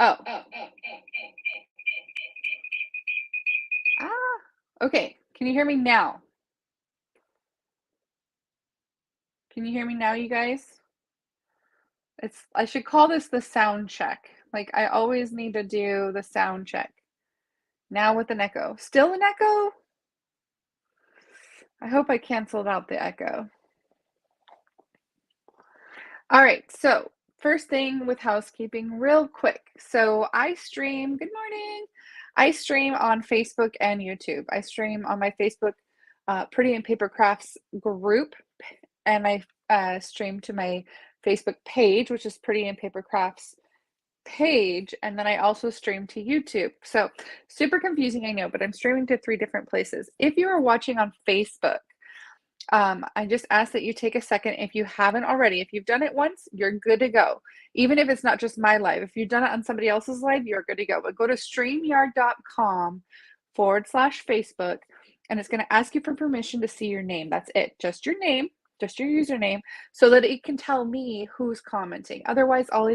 Oh. Ah. Okay. Can you hear me now? Can you hear me now, you guys? I should call this the sound check. Like I always need to do the sound check. Now with an echo. Still an echo? I hope I canceled out the echo. All right, so first thing with housekeeping, real quick. So I stream, good morning. I stream on Facebook and YouTube. I stream on my Facebook Pretty and Paper Crafts group, and I stream to my Facebook page, which is Pretty and Paper Crafts page, and then I also stream to YouTube. So super confusing, I know, but I'm streaming to 3 different places. If you are watching on Facebook, I just ask that you take a second if you haven't already. If you've done it once, you're good to go. Even if it's not just my live, if you've done it on somebody else's live, you're good to go. But go to streamyard.com/Facebook, and it's going to ask you for permission to see your name. That's it, just your name, just your username, so that it can tell me who's commenting. Otherwise, all I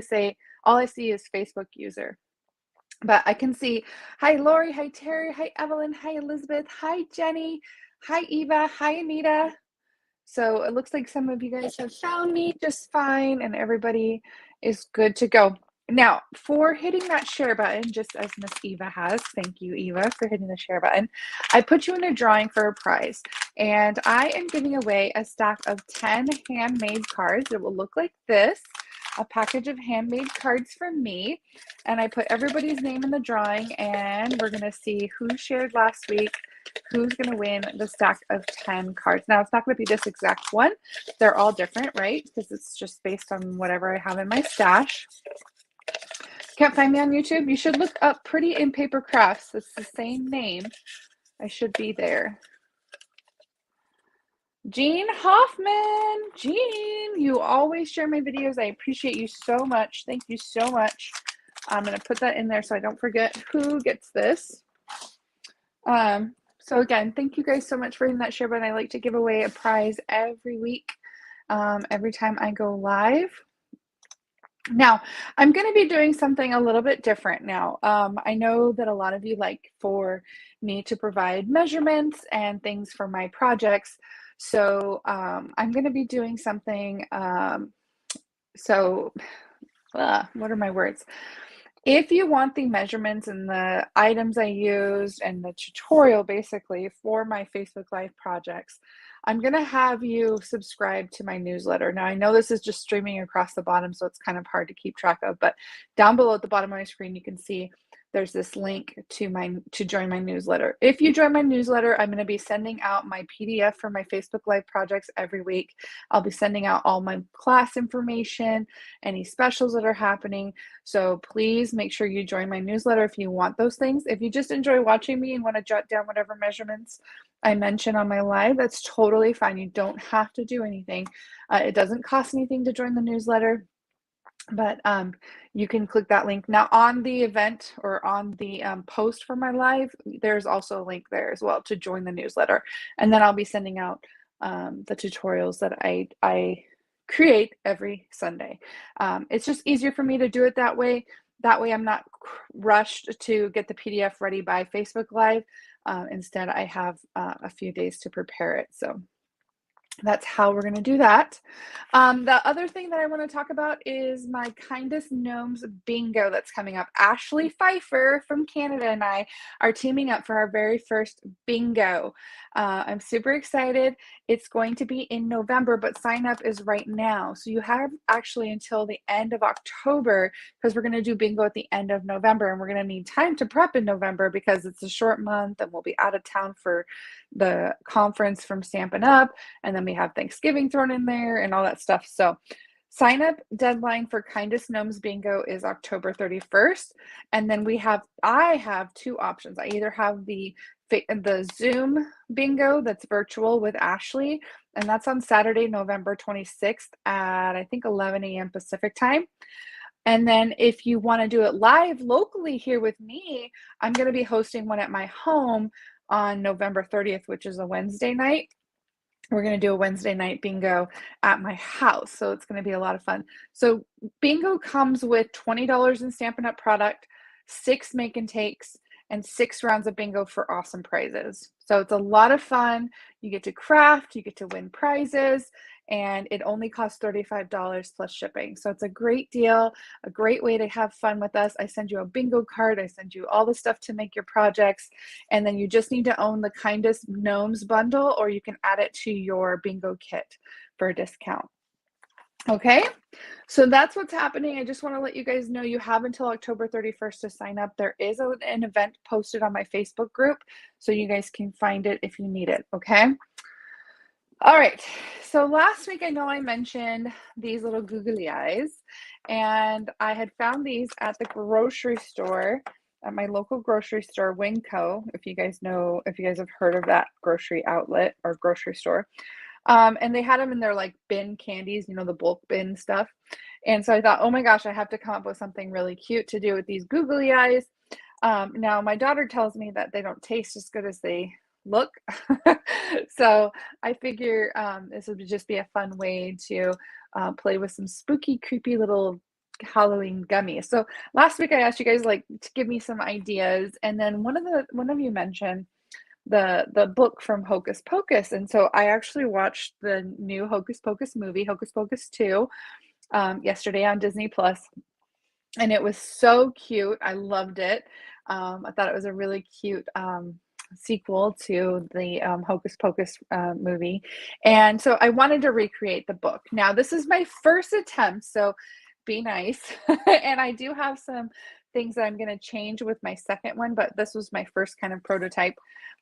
see is Facebook user. But I can see, hi Lori, hi Terry, hi Evelyn, hi Elizabeth, hi Jenny, hi Eva, hi Anita. So it looks like some of you guys have found me just fine, and everybody is good to go. Now, for hitting that share button, just as Miss Eva has, thank you, Eva, for hitting the share button, I put you in a drawing for a prize. And I am giving away a stack of 10 handmade cards. It will look like this, a package of handmade cards from me. And I put everybody's name in the drawing, and we're going to see who shared last week, who's going to win the stack of 10 cards. Now, it's not going to be this exact one. They're all different, right? Because it's just based on whatever I have in my stash. Can't find me on YouTube? You should look up Pretty in Paper Crafts. It's the same name. I should be there. Jean Hoffman. Jean, you always share my videos. I appreciate you so much. Thank you so much. I'm going to put that in there so I don't forget who gets this. So again, thank you guys so much for hitting that share button. I like to give away a prize every week, every time I go live. Now, I'm going to be doing something a little bit different now. I know that a lot of you like for me to provide measurements and things for my projects. So I'm going to be doing something. What are my words? If you want the measurements and the items I used and the tutorial basically for my Facebook Live projects, I'm going to have you subscribe to my newsletter. Now, I know this is just streaming across the bottom, so it's kind of hard to keep track of, but down below at the bottom of my screen, you can see there's this link to join my newsletter. If you join my newsletter, I'm going to be sending out my PDF for my Facebook Live projects every week. I'll be sending out all my class information, any specials that are happening. So please make sure you join my newsletter if you want those things. If you just enjoy watching me and want to jot down whatever measurements I mention on my live, that's totally fine. You don't have to do anything. It doesn't cost anything to join the newsletter, but you can click that link. Now on the event or on the post for my live, there's also a link there as well to join the newsletter. And then I'll be sending out the tutorials that I create every Sunday. It's just easier for me to do it that way. That way I'm not rushed to get the PDF ready by Facebook Live. Instead, I have a few days to prepare it. So that's how we're going to do that. The other thing that I want to talk about is my Kindest Gnomes bingo that's coming up. Ashley Pfeiffer from Canada and I are teaming up for our very first bingo. I'm super excited. It's going to be in November, but sign up is right now. So you have actually until the end of October, because we're going to do bingo at the end of November, and we're going to need time to prep in November because it's a short month and we'll be out of town for the conference from Stampin' Up, and then we have Thanksgiving thrown in there and all that stuff. So sign up deadline for Kindest Gnomes bingo is October 31st. And then I have 2 options. I either have the Zoom bingo that's virtual with Ashley, and that's on Saturday, November 26th at I think 11 a.m. Pacific time. And then if you want to do it live locally here with me, I'm going to be hosting one at my home on November 30th, which is a Wednesday night. We're going to do a Wednesday night bingo at my house. So it's going to be a lot of fun. So bingo comes with $20 in Stampin' Up! Product, 6 make and takes, and 6 rounds of bingo for awesome prizes. So it's a lot of fun. You get to craft, you get to win prizes, and it only costs $35 plus shipping. So it's a great deal, a great way to have fun with us. I send you a bingo card, I send you all the stuff to make your projects, and then you just need to own the Kindest Gnomes bundle, or you can add it to your bingo kit for a discount. Okay, so that's what's happening. I just want to let you guys know you have until October 31st to sign up. There is an event posted on my Facebook group, so you guys can find it if you need it, okay? All right, so last week I know I mentioned these little googly eyes, and I had found these at the grocery store, at my local grocery store, Winco, if you guys know, if you guys have heard of that grocery outlet or grocery store. And they had them in their like bin candies, you know, the bulk bin stuff. And so I thought, oh my gosh, I have to come up with something really cute to do with these googly eyes. Now my daughter tells me that they don't taste as good as they look. So I figure this would just be a fun way to play with some spooky, creepy little Halloween gummies. So last week I asked you guys like to give me some ideas, and then one of you mentioned the book from Hocus Pocus, and so I actually watched the new Hocus Pocus movie, Hocus Pocus 2, yesterday on Disney Plus, and it was so cute. I loved it. I thought it was a really cute sequel to the Hocus Pocus movie, and so I wanted to recreate the book. Now this is my first attempt, so be nice. And I do have some things that I'm going to change with my second one, but this was my first kind of prototype,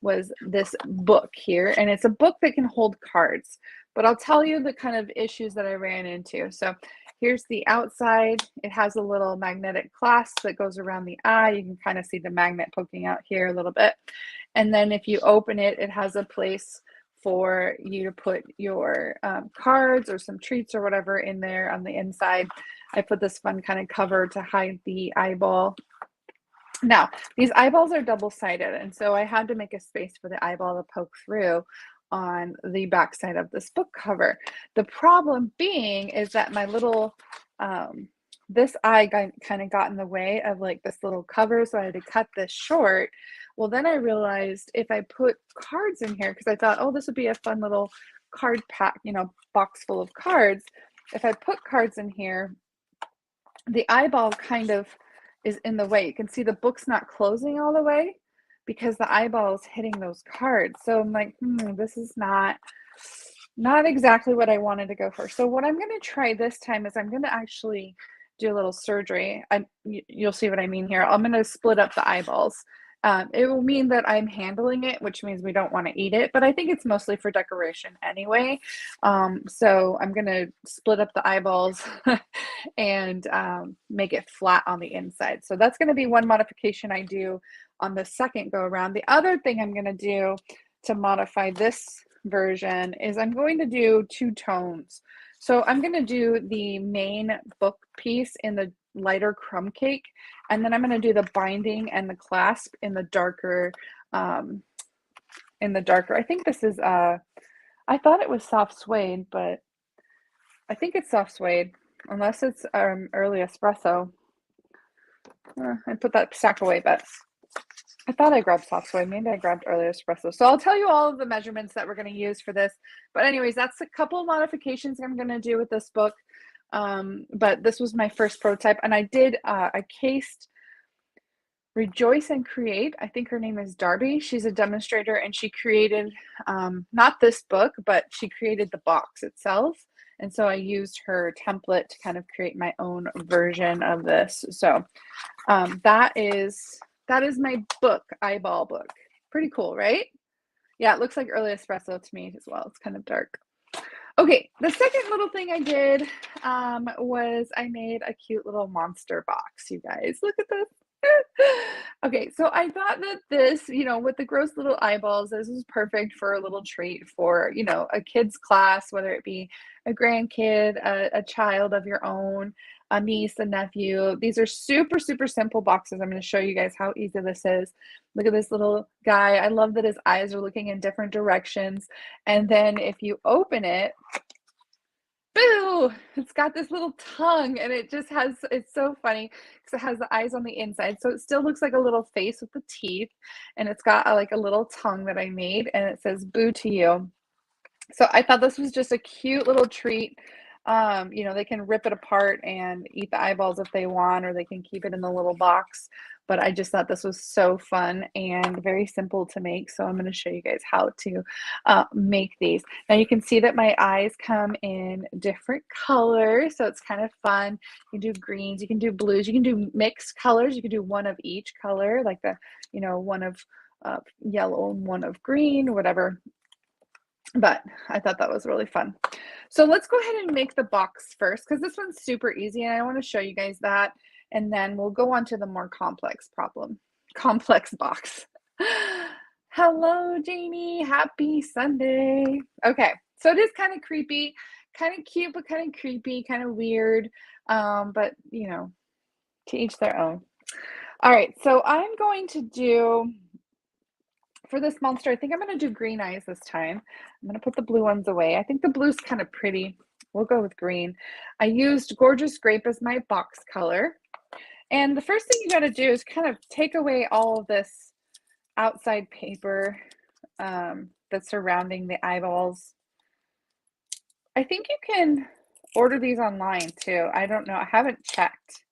was this book here. And it's a book that can hold cards, but I'll tell you the kind of issues that I ran into. So here's the outside. It has a little magnetic clasp that goes around the eye. You can kind of see the magnet poking out here a little bit. And then if you open it, it has a place for you to put your cards or some treats or whatever in there on the inside. I put this fun kind of cover to hide the eyeball. Now, these eyeballs are double-sided, and so I had to make a space for the eyeball to poke through on the back side of this book cover. The problem being is that my little, this eye kind of got in the way of like this little cover, so I had to cut this short. Well, then I realized if I put cards in here, because I thought, oh, this would be a fun little card pack, you know, box full of cards. If I put cards in here, the eyeball kind of is in the way. You can see the book's not closing all the way because the eyeball is hitting those cards. So I'm like, this is not exactly what I wanted to go for. So what I'm going to try this time is I'm going to actually do a little surgery. You'll see what I mean here. I'm going to split up the eyeballs. It will mean that I'm handling it, which means we don't want to eat it, but I think it's mostly for decoration anyway. So I'm going to split up the eyeballs and make it flat on the inside. So that's going to be one modification I do on the second go around. The other thing I'm going to do to modify this version is I'm going to do 2 tones. So I'm going to do the main book piece in the lighter crumb cake, and then I'm going to do the binding and the clasp in the darker I think this is I thought it was soft suede, but I think it's soft suede, unless it's early espresso. I put that stack away, but I thought I grabbed soft suede. Maybe I grabbed early espresso. So I'll tell you all of the measurements that we're going to use for this. But anyways, that's a couple of modifications I'm going to do with this book. But this was my first prototype, and I did I cased Rejoice and Create. I think her name is Darby. She's a demonstrator, and she created not this book, but she created the box itself. And so I used her template to kind of create my own version of this. So that is my book, eyeball book. Pretty cool, right? Yeah, it looks like early espresso to me as well. It's kind of dark. Okay, the second little thing I did was I made a cute little monster box, you guys. Look at this. Okay, so I thought that this, with the gross little eyeballs, this is perfect for a little treat for, a kid's class, whether it be a grandkid, a child of your own, a niece, a nephew. These are super, super simple boxes. I'm going to show you guys how easy this is. Look at this little guy. I love that his eyes are looking in different directions. And then if you open it, boo! It's got this little tongue and it's so funny because it has the eyes on the inside. So it still looks like a little face with the teeth, and it's got like a little tongue that I made, and it says boo to you. So I thought this was just a cute little treat. They can rip it apart and eat the eyeballs if they want, or they can keep it in the little box. But I just thought this was so fun and very simple to make. So I'm going to show you guys how to make these. Now you can see that my eyes come in different colors. So it's kind of fun. You can do greens, you can do blues, you can do mixed colors. You can do one of each color, like one of yellow and one of green, whatever. But I thought that was really fun. So let's go ahead and make the box first, because this one's super easy and I want to show you guys that. And then we'll go on to the more complex box. Hello, Janie. Happy Sunday. Okay, so it is kind of creepy, kind of cute, but kind of creepy, kind of weird. But to each their own. All right, so I'm going to do, for this monster, I think I'm going to do green eyes this time. I'm going to put the blue ones away. I think the blue's kind of pretty. We'll go with green. I used Gorgeous Grape as my box color. And the first thing you got to do is kind of take away all of this outside paper that's surrounding the eyeballs. I think you can order these online too. I don't know. I haven't checked.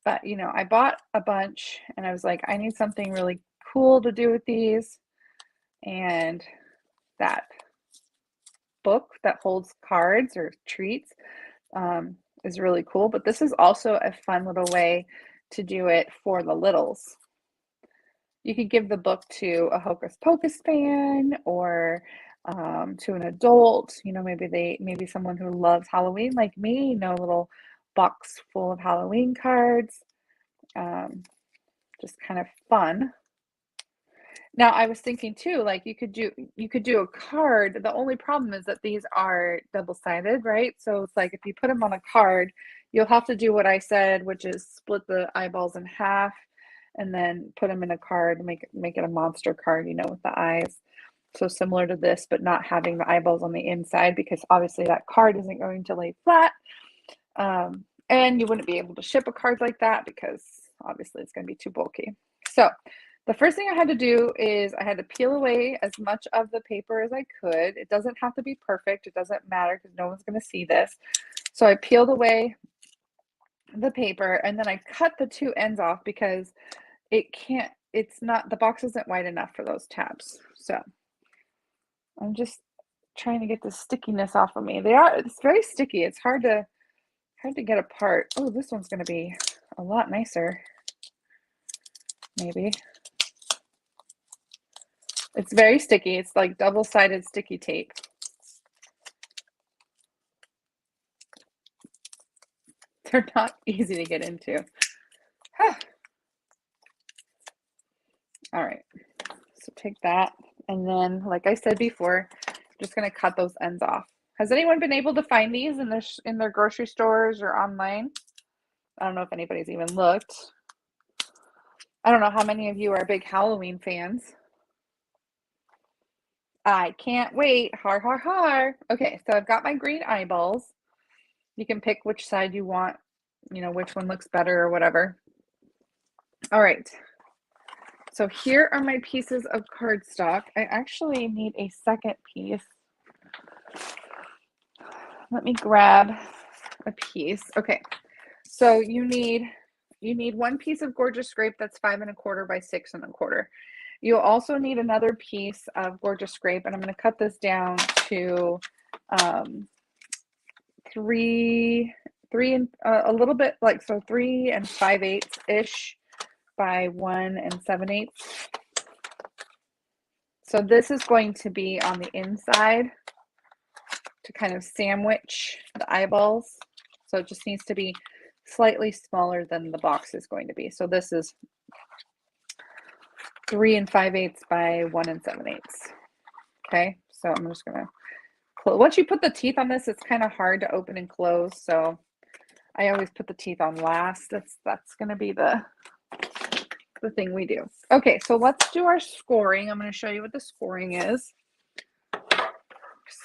But, I bought a bunch and I was like, I need something really cool to do with these. And that book that holds cards or treats is really cool. But this is also a fun little way to do it for the littles. You could give the book to a Hocus Pocus fan, or to an adult. Maybe someone who loves Halloween like me, a little box full of Halloween cards. Just kind of fun. Now I was thinking too, like you could do a card. The only problem is that these are double-sided, right? So it's like if you put them on a card, you'll have to do what I said, which is split the eyeballs in half and then put them in a card, make it a monster card, with the eyes. So similar to this, but not having the eyeballs on the inside, because obviously that card isn't going to lay flat. And you wouldn't be able to ship a card like that because obviously it's going to be too bulky. So the first thing I had to do is I had to peel away as much of the paper as I could. It doesn't have to be perfect. It doesn't matter because no one's going to see this. So I peeled away the paper and then I cut the two ends off because the box isn't wide enough for those tabs. So I'm just trying to get the stickiness off of me. It's very sticky. It's hard to get apart. Oh, this one's going to be a lot nicer. Maybe. It's very sticky. It's like double-sided sticky tape. They're not easy to get into. All right. So take that. And then, like I said before, I'm just going to cut those ends off. Has anyone been able to find these in their grocery stores or online? I don't know if anybody's even looked. I don't know how many of you are big Halloween fans. I can't wait. Har, har, har. Okay, so I've got my green eyeballs. You can pick which side you want, which one looks better or whatever. All right. So here are my pieces of cardstock. I actually need a second piece. Let me grab a piece. Okay. So you need one piece of Gorgeous Grape that's 5 1/4 by 6 1/4. You also need another piece of Gorgeous Grape, and I'm going to cut this down to 3 and a little bit, like, so 3 5/8 ish by 1 7/8. So this is going to be on the inside to kind of sandwich the eyeballs. So it just needs to be slightly smaller than the box is going to be. So this is 3 5/8 by 1 7/8. Okay, so I'm just gonna close. Once you put the teeth on this, it's kind of hard to open and close. So I always put the teeth on last. That's gonna be the thing we do. Okay, so let's do our scoring. I'm gonna show you what the scoring is.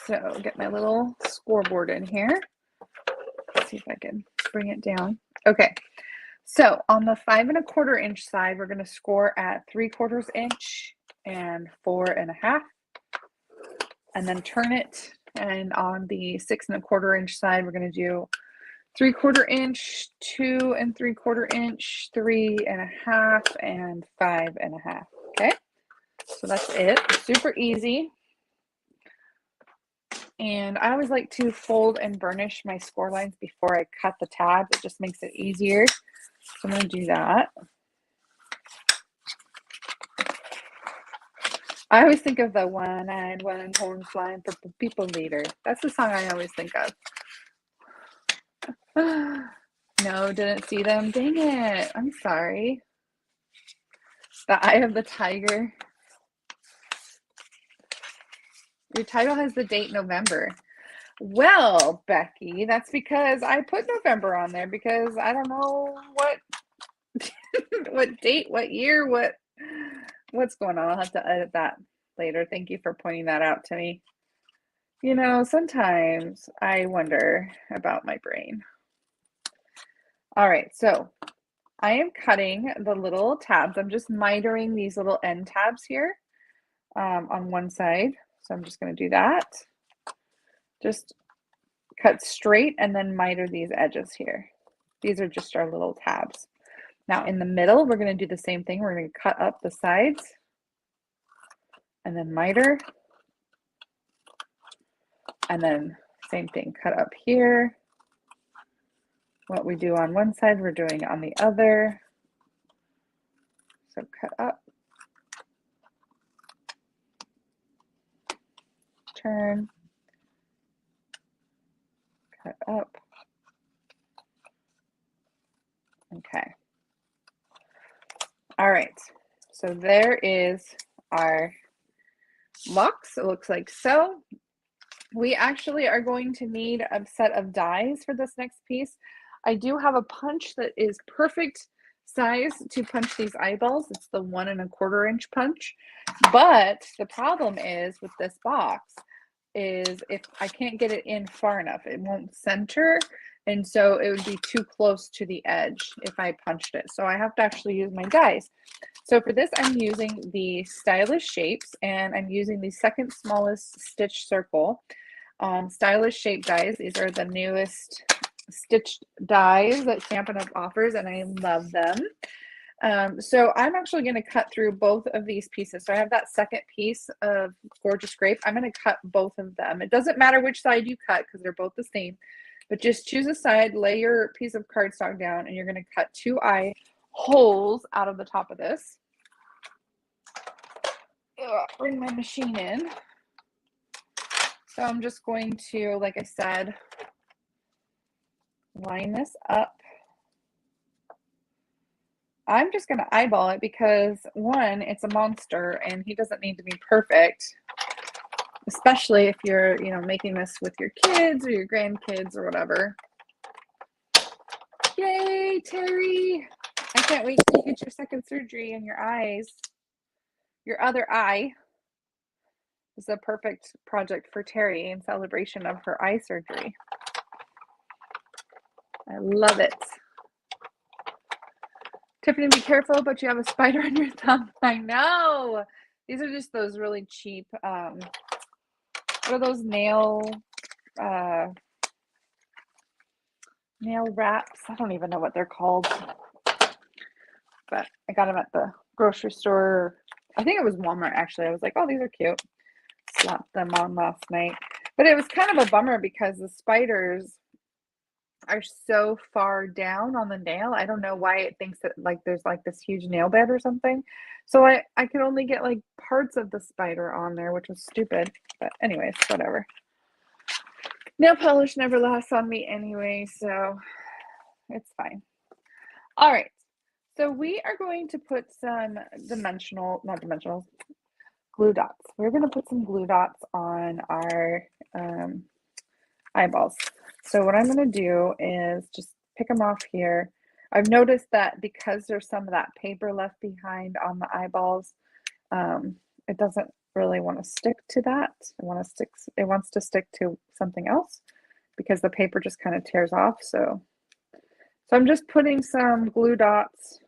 So get my little scoreboard in here. Let's see if I can bring it down. Okay, so on the 5 1/4 inch side, we're going to score at 3/4 inch and 4 1/2, and then turn it. And on the 6 1/4 inch side, we're going to do 3/4 inch, 2 3/4 inch, 3 1/2, and 5 1/2. Okay, so that's it. Super easy. And I always like to fold and burnish my score lines before I cut the tabs. It just makes it easier. So I'm going to do that. I always think of the one-eyed, one-horn flying purple people leader. That's the song I always think of. No, didn't see them. Dang it. I'm sorry. The Eye of the Tiger. Your title has the date November. Well, Becky, that's because I put November on there because I don't know what what date, what year, what's going on. I'll have to edit that later. Thank you for pointing that out to me. You know, sometimes I wonder about my brain. All right, so I am cutting the little tabs. I'm just mitering these little end tabs here on one side. So I'm just going to do that. Just cut straight and then miter these edges here. These are just our little tabs. Now in the middle, we're going to do the same thing. We're going to cut up the sides and then miter. And then same thing, cut up here. What we do on one side, we're doing on the other. So cut up, turn, cut up. Okay. All right. So there is our box. It looks like so. We actually are going to need a set of dies for this next piece. I do have a punch that is perfect size to punch these eyeballs. It's the 1 1/4 inch punch. But the problem is with this box is if I can't get it in far enough, it won't center. And so it would be too close to the edge if I punched it. So I have to actually use my dies. So for this, I'm using the Stylish Shapes, and I'm using the second smallest stitch circle. Stylish Shape dies. These are the newest stitched dies that Stampin' Up! Offers, and I love them. So I'm actually going to cut through both of these pieces. So I have that second piece of Gorgeous Grape. I'm going to cut both of them. It doesn't matter which side you cut because they're both the same, but just choose a side, lay your piece of cardstock down, and you're going to cut 2 eye holes out of the top of this. Bring my machine in. So I'm just going to, like I said, line this up. I'm just going to eyeball it because, one, it's a monster and he doesn't need to be perfect, especially if you're, you know, making this with your kids or your grandkids or whatever. Yay, Terry! I can't wait till you get your second surgery in your eyes. Your other eye is a perfect project for Terry in celebration of her eye surgery. I love it. Tiffany, be careful, but you have a spider on your thumb. I know. These are just those really cheap, what are those nail wraps? I don't even know what they're called. But I got them at the grocery store. I think it was Walmart, actually. I was like, oh, these are cute. Slapped them on last night. But it was kind of a bummer because the spiders are so far down on the nail. I don't know why it thinks that like there's like this huge nail bed or something. So I could only get like parts of the spider on there, which was stupid. But anyways, whatever. Nail polish never lasts on me anyway, so It's fine. All right. So we are going to put some not dimensional, glue dots. We're going to put some glue dots on our eyeballs. So what I'm going to do is just pick them off here. I've noticed that because there's some of that paper left behind on the eyeballs, it doesn't really want to stick to that. It wants to stick to something else because the paper just kind of tears off. So I'm just putting some glue dots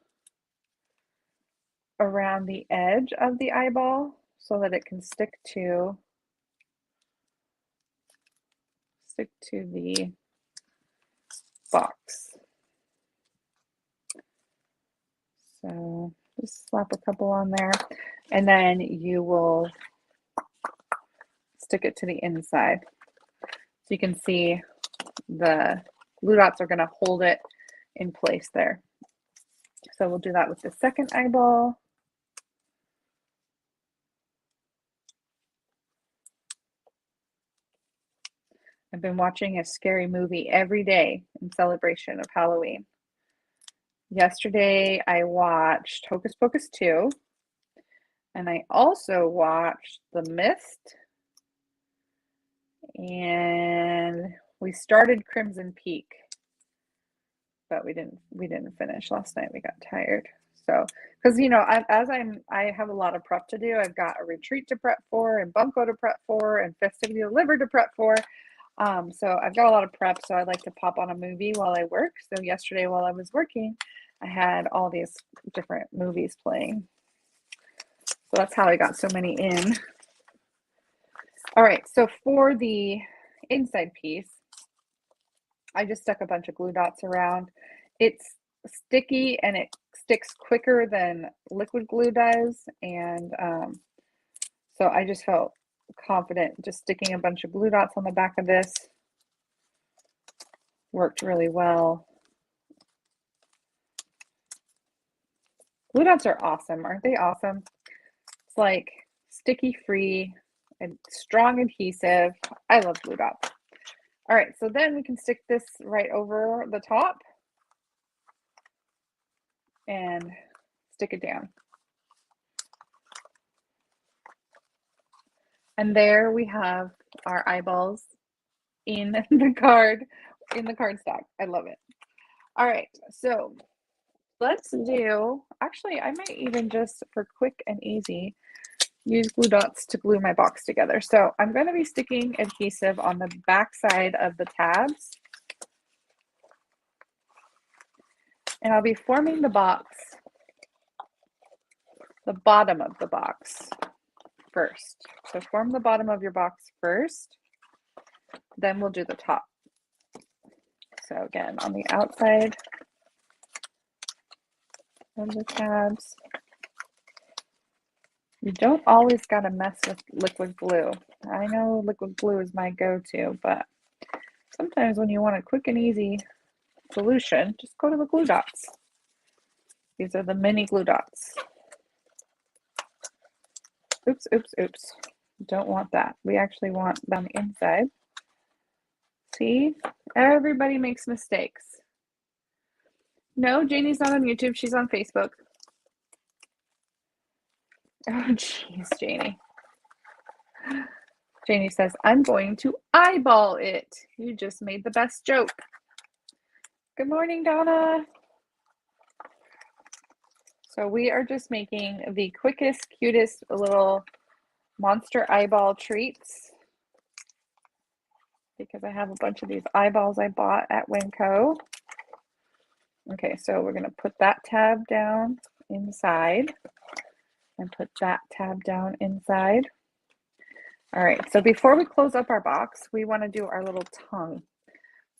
around the edge of the eyeball so that it can stick to the box. So just slap a couple on there, and then you will stick it to the inside. So you can see the glue dots are going to hold it in place there. So we'll do that with the second eyeball. I've been watching a scary movie every day in celebration of Halloween. Yesterday I watched Hocus Pocus 2, and I also watched The Mist, and we started Crimson Peak, but we didn't finish last night. We got tired. So, because I have a lot of prep to do. I've got a retreat to prep for, and Bunko to prep for, and Festivity Delivered to prep for. So I've got a lot of prep. So I like to pop on a movie while I work. So yesterday while I was working, I had all these different movies playing. So that's how I got so many in. All right. So for the inside piece, I just stuck a bunch of glue dots around. It's sticky and it sticks quicker than liquid glue does. And so I just felt confident just sticking a bunch of glue dots on the back of this. Worked really well. Glue dots are awesome. Aren't they awesome? It's like sticky free and strong adhesive. I love glue dots. All right, so then we can stick this right over the top and stick it down. And there we have our eyeballs in the card stock. I love it. All right, so let's do, actually, I might even just, for quick and easy, use glue dots to glue my box together. So I'm going to be sticking adhesive on the back side of the tabs. And I'll be forming the box, the bottom of the box first. So form the bottom of your box first, then we'll do the top. So again, on the outside of the tabs. You don't always got to mess with liquid glue. I know liquid glue is my go-to, but sometimes when you want a quick and easy solution, just go to the glue dots. These are the mini glue dots. Oops, oops, oops. Don't want that. We actually want them on the inside. See? Everybody makes mistakes. No, Janie's not on YouTube. She's on Facebook. Oh, jeez, Janie. Janie says, I'm going to eyeball it. You just made the best joke. Good morning, Donna. So we are just making the quickest, cutest little monster eyeball treats because I have a bunch of these eyeballs I bought at Winco. Okay, so we're going to put that tab down inside and put that tab down inside. All right, so before we close up our box, we want to do our little tongue.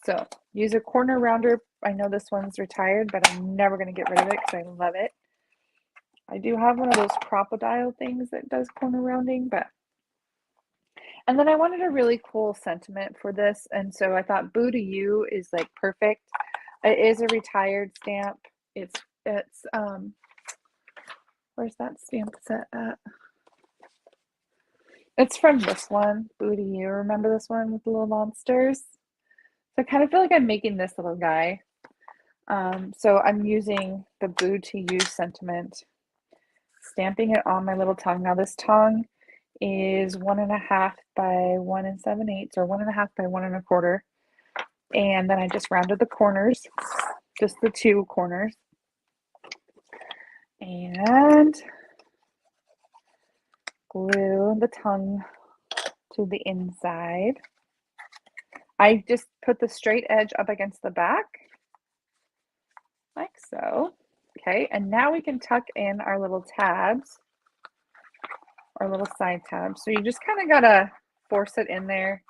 So use a corner rounder. I know this one's retired, but I'm never going to get rid of it because I love it. I do have one of those crocodile things that does corner rounding, but. And then I wanted a really cool sentiment for this, and so I thought "Boo to You" is like perfect. It is a retired stamp. It's where's that stamp set at? It's from this one, "Boo to You." Remember this one with the little monsters? So I kind of feel like I'm making this little guy. So I'm using the Boo to Use sentiment, stamping it on my little tongue. Now this tongue is 1.5 by 1 7/8, or 1.5 by 1 1/4. And then I just rounded the corners, just the 2 corners. And glue the tongue to the inside. I just put the straight edge up against the back, like so. Okay, and now we can tuck in our little tabs, our little side tabs. So you just kind of gotta force it in there,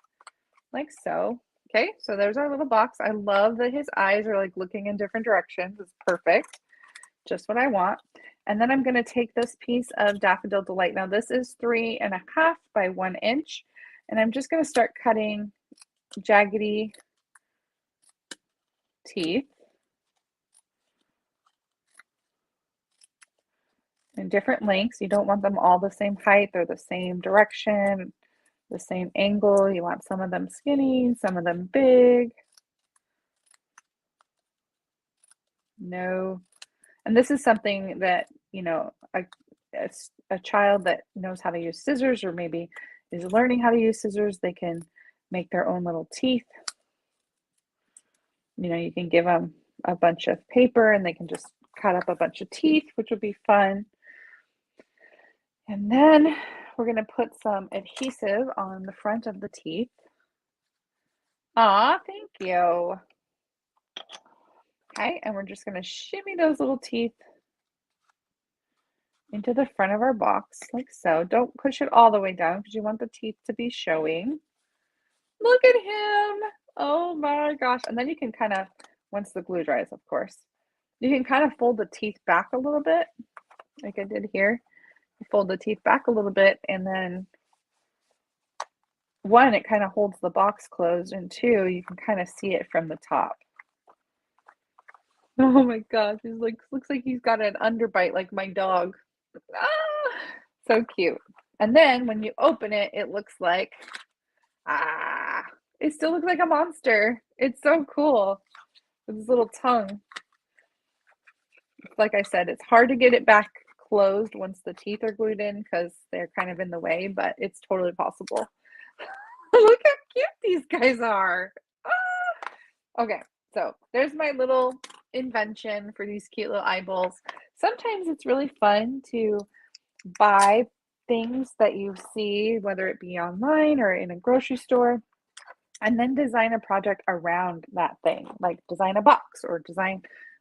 like so. Okay, so there's our little box. I love that his eyes are like looking in different directions. It's perfect, just what I want. And then I'm gonna take this piece of Daffodil Delight. Now this is 3.5 by 1 inch, and I'm just gonna start cutting jaggedy teeth in different lengths. You don't want them all the same height or the same direction, the same angle. You want some of them skinny, some of them big. No. And this is something that, you know, a child that knows how to use scissors, or maybe is learning how to use scissors, they can make their own little teeth. You know, you can give them a bunch of paper and they can just cut up a bunch of teeth, which would be fun. And then we're going to put some adhesive on the front of the teeth. Aw, thank you. Okay, and we're just going to shimmy those little teeth into the front of our box, like so. Don't push it all the way down because you want the teeth to be showing. Look at him. Oh my gosh. And then you can kind of, once the glue dries, of course, you can kind of fold the teeth back a little bit, like I did here. Fold the teeth back a little bit, and then one, it kind of holds the box closed, and two, you can kind of see it from the top. Oh my gosh, he's like, looks like he's got an underbite like my dog. Ah, so cute. And then when you open it, it looks like, it still looks like a monster. It's so cool with his little tongue. Like I said, it's hard to get it back closed once the teeth are glued in because they're kind of in the way, but it's totally possible. Look how cute these guys are. Ah! Okay, so there's my little invention for these cute little eyeballs. Sometimes it's really fun to buy things that you see, whether it be online or in a grocery store, and then design a project around that thing, like design a box or design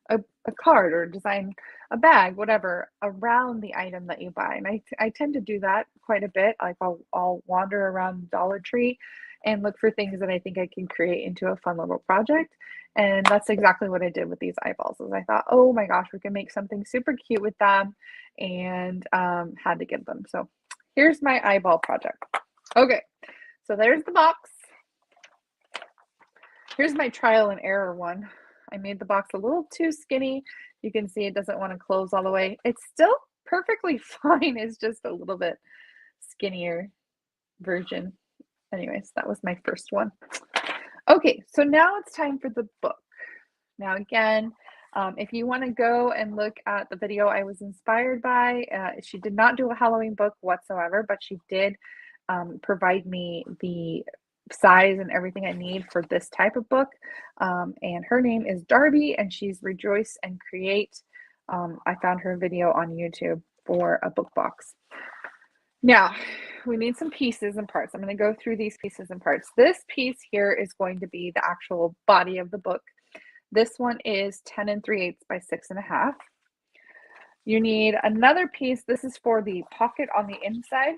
a card or design a bag, whatever, around the item that you buy. And I tend to do that quite a bit. Like I'll wander around Dollar Tree and look for things that I think I can create into a fun little project. And that's exactly what I did with these eyeballs. Is I thought, oh my gosh, we can make something super cute with them, and had to get them. So here's my eyeball project. Okay, so there's the box. Here's my trial and error one. I made the box a little too skinny. You can see it doesn't want to close all the way. It's still perfectly fine. It's just a little bit skinnier version. Anyways, that was my first one. Okay, so now it's time for the book. Now again, if you want to go and look at the video I was inspired by, she did not do a Halloween book whatsoever, but she did provide me the size and everything I need for this type of book. And her name is Darby, and she's Rejoice and Create. I found her video on YouTube for a book box. Now, we need some pieces and parts. I'm going to go through these pieces and parts. This piece here is going to be the actual body of the book. This one is 10 3/8 by 6.5. You need another piece. This is for the pocket on the inside.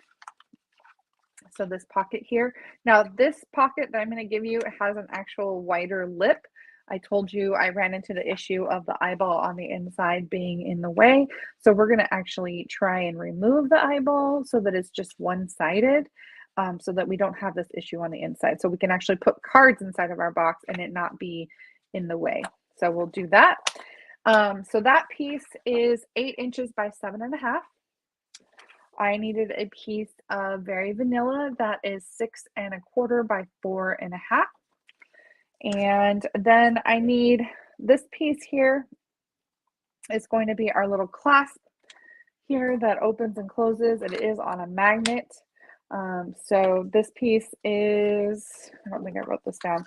So this pocket here. Now this pocket that I'm going to give you has an actual wider lip. I told you I ran into the issue of the eyeball on the inside being in the way. So we're going to actually try and remove the eyeball so that it's just one-sided, so that we don't have this issue on the inside. So we can actually put cards inside of our box and it not be in the way. So we'll do that. So that piece is 8 inches by 7.5. I needed a piece of Very Vanilla that is 6.25 by 4.5. And then I need this piece here is going to be our little clasp here that opens and closes. It is on a magnet. So this piece is, I don't think I wrote this down.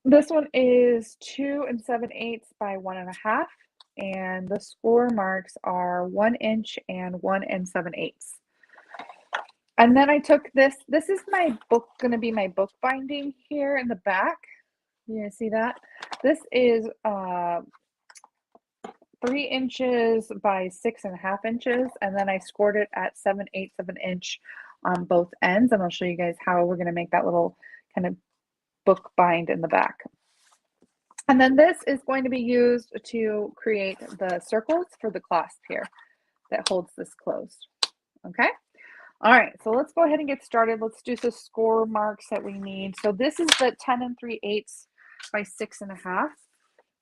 This one is 2 7/8 by 1.5, and the score marks are 1 inch and 1 7/8. And then I took this is my book, going to be my book binding here in the back. You guys see that? This is 3 inches by 6.5 inches, and then I scored it at 7/8 of an inch on both ends, and I'll show you guys how we're going to make that little kind of book bind in the back. And then this is going to be used to create the circles for the clasp here that holds this closed. Okay. All right, so let's go ahead and get started. Let's do the score marks that we need. So this is the 10 3/8 by 6.5.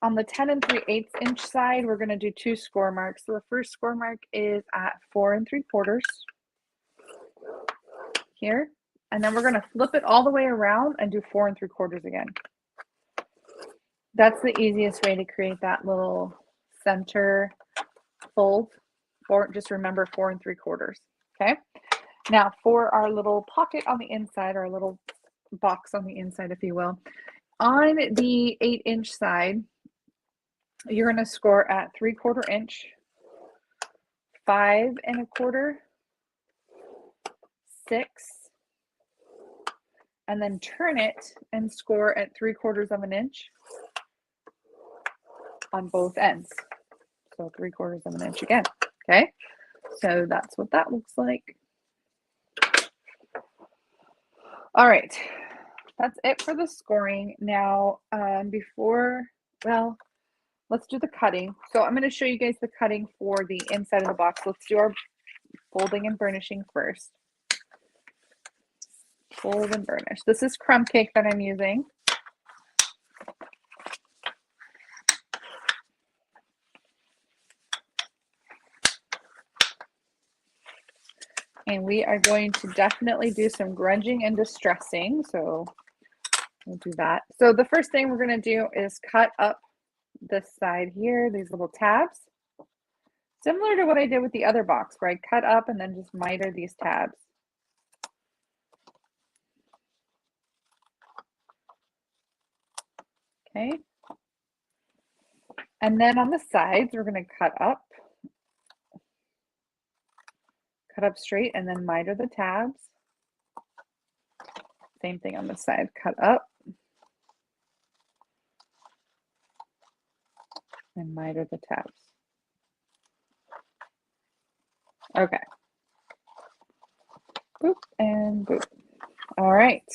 On the 10 3/8 inch side, we're going to do 2 score marks. So the first score mark is at 4 3/4 here, and then we're going to flip it all the way around and do 4 3/4 again. That's the easiest way to create that little center fold. Just remember 4 3/4. Okay. Now for our little pocket on the inside, our little box on the inside, if you will, on the 8 inch side, you're going to score at 3/4 inch, 5 1/4, 6, and then turn it and score at 3/4 of an inch on both ends. So 3/4 of an inch again. Okay. So that's what that looks like. All right. That's it for the scoring. Now, let's do the cutting. So I'm going to show you guys the cutting for the inside of the box. Let's do our folding and burnishing first. Fold and burnish. This is crumb cake that I'm using. And we are going to definitely do some grunging and distressing. So we'll do that. So the first thing we're going to do is cut up this side here, these little tabs. Similar to what I did with the other box, where I cut up and then just miter these tabs. Okay. And then on the sides, we're going to cut up straight and then miter the tabs. Same thing on this side, cut up and miter the tabs. Okay. Boop and boop. All right.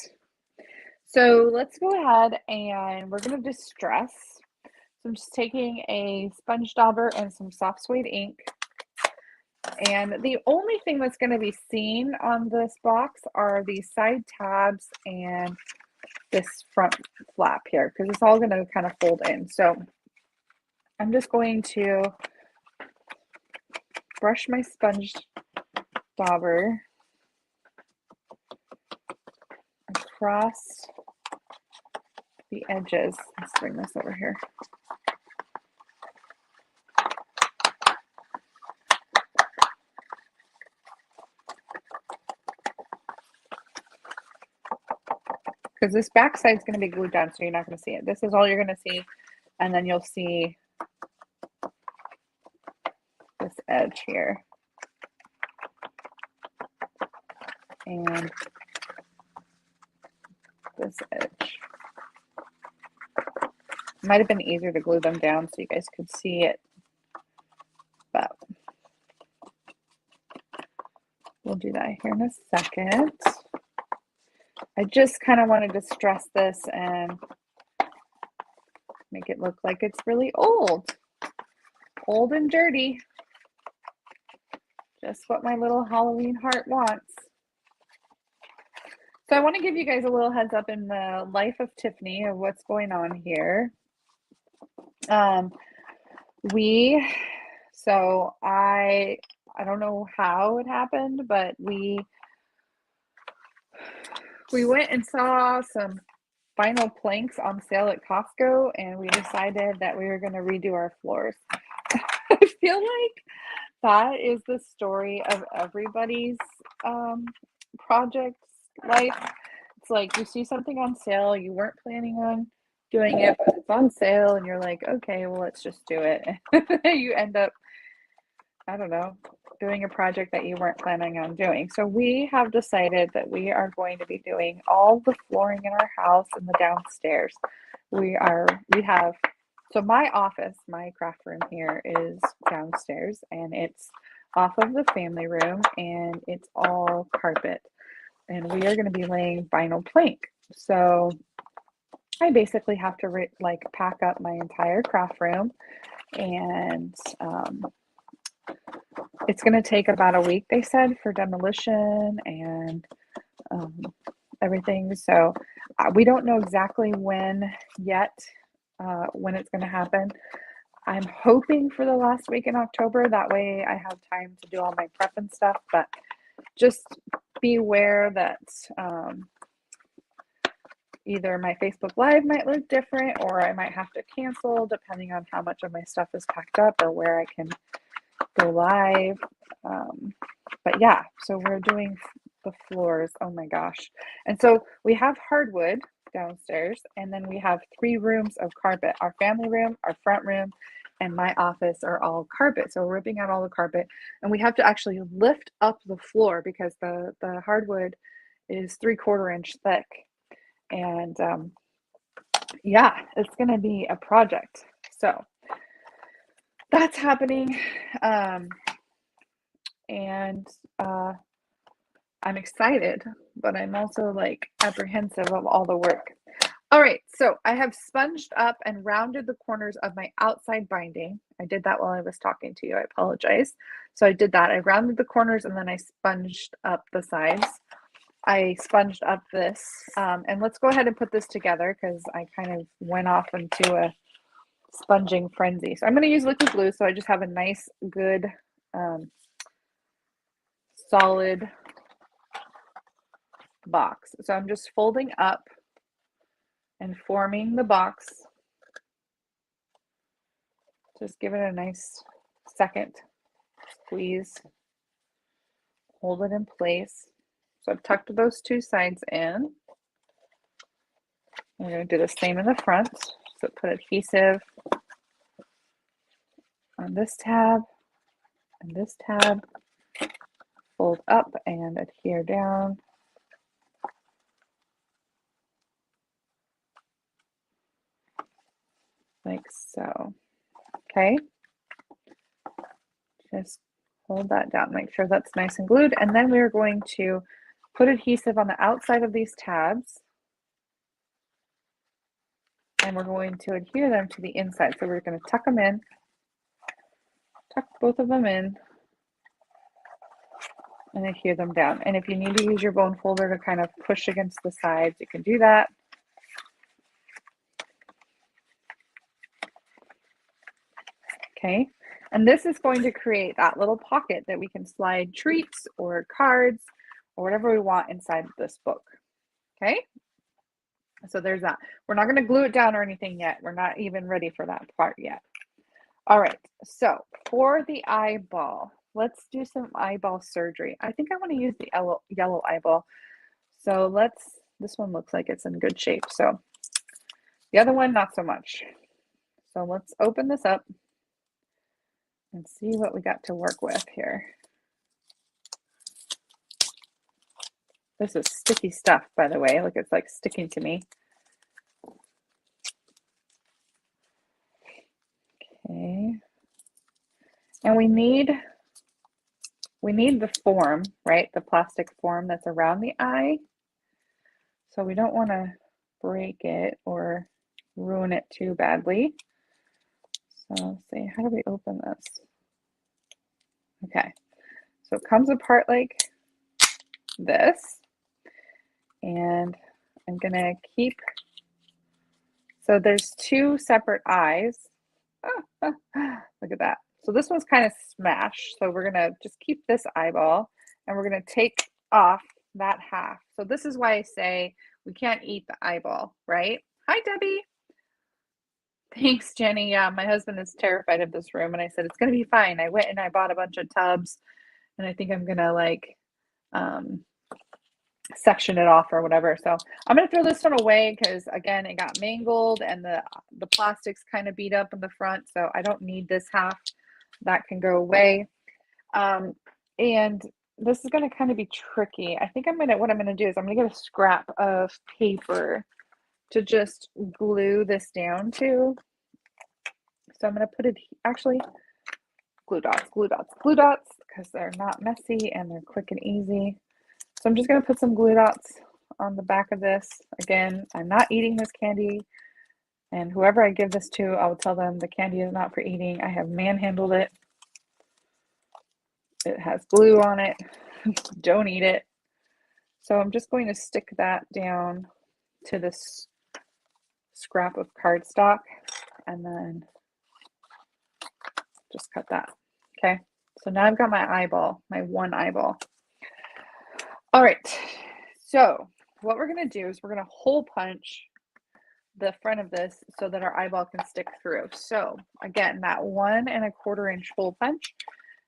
So let's go ahead and we're going to distress. So I'm just taking a sponge dauber and some soft suede ink. And the only thing that's going to be seen on this box are these side tabs and this front flap here, because it's all going to kind of fold in. So I'm just going to brush my sponge dauber across the edges. Let's bring this over here. Because this back side is going to be glued down, so you're not going to see it. This is all you're going to see, and then you'll see this edge here. And this edge. Might have been easier to glue them down so you guys could see it, but we'll do that here in a second. I just kind of want to distress this and make it look like it's really old and dirty. Just what my little Halloween heart wants. So I want to give you guys a little heads up in the life of Tiffany of what's going on here. So I don't know how it happened, but we went and saw some vinyl planks on sale at Costco, and we decided that we were going to redo our floors. I feel like that is the story of everybody's project life. It's like you see something on sale, you weren't planning on doing it, but it's on sale, and you're like, okay, well, let's just do it. You end up, I don't know, doing a project that you weren't planning on doing. So we have decided that we are going to be doing all the flooring in our house in the downstairs. We have, so my office, my craft room here is downstairs, and it's off of the family room, and it's all carpet. And we are going to be laying vinyl plank. So I basically have to pack up my entire craft room, and it's going to take about a week, they said, for demolition and everything. So we don't know exactly when yet, when it's going to happen. I'm hoping for the last week in October. That way I have time to do all my prep and stuff. But just be aware that either my Facebook Live might look different, or I might have to cancel depending on how much of my stuff is packed up or where I can go live. But yeah, so we're doing the floors. Oh my gosh. And so we have hardwood downstairs, and then we have 3 rooms of carpet. Our family room, our front room, and my office are all carpet. So we're ripping out all the carpet, and we have to actually lift up the floor because the hardwood is 3/4 inch thick. And yeah, it's going to be a project. So that's happening. And I'm excited, but I'm also like apprehensive of all the work. All right, so I have sponged up and rounded the corners of my outside binding. I did that while I was talking to you. I apologize. So I did that. I rounded the corners, and then I sponged up the sides. I sponged up this, and let's go ahead and put this together because I kind of went off into a sponging frenzy. So I'm going to use liquid glue, so I just have a nice, good, solid box. So I'm just folding up and forming the box. Just give it a nice second squeeze. Hold it in place. So I've tucked those 2 sides in. I'm going to do the same in the front. So put adhesive on this tab and this tab. Fold up and adhere down. Like so. Okay. Just hold that down. Make sure that's nice and glued. And then we're going to put adhesive on the outside of these tabs. And we're going to adhere them to the inside. So we're going to tuck them in. Tuck both of them in. And adhere them down. And if you need to use your bone folder to kind of push against the sides, you can do that. Okay. And this is going to create that little pocket that we can slide treats or cards or whatever we want inside this book. Okay. So there's that. We're not going to glue it down or anything yet. We're not even ready for that part yet. All right. So for the eyeball, let's do some eyeball surgery. I think I want to use the yellow eyeball. So this one looks like it's in good shape. So the other one, not so much. So let's open this up and see what we got to work with here. This is sticky stuff, by the way. Look, it's like sticking to me. Okay. And we need the form, right? The plastic form that's around the eye. So we don't want to break it or ruin it too badly. So let's see, how do we open this? Okay. So it comes apart like this. And I'm going to keep, so there's 2 separate eyes. Look at that. So this one's kind of smashed. So we're going to just keep this eyeball, and we're going to take off that half. So this is why I say We can't eat the eyeball, right? Hi, Debbie. Thanks, Jenny. Yeah, my husband is terrified of this room, and I said, it's going to be fine. I went and I bought a bunch of tubs, and I think I'm going to like um, section it off or whatever. So I'm going to throw this one away because, again, it got mangled and the plastic's kind of beat up in the front, so I don't need this half. That can go away. And this is going to kind of be tricky. I think what I'm going to do is I'm going to get a scrap of paper to just glue this down to. So I'm going to put it, actually, glue dots, because they're not messy and they're quick and easy. So I'm just going to put some glue dots on the back of this. Again, I'm not eating this candy, and whoever I give this to, I will tell them the candy is not for eating. I have manhandled it. It has glue on it. Don't eat it. So I'm just going to stick that down to this scrap of cardstock and then just cut that. Okay, so now I've got my eyeball, my one eyeball. All right, so what we're going to do is we're going to hole punch the front of this so that our eyeball can stick through. So again, that 1 1/4 inch hole punch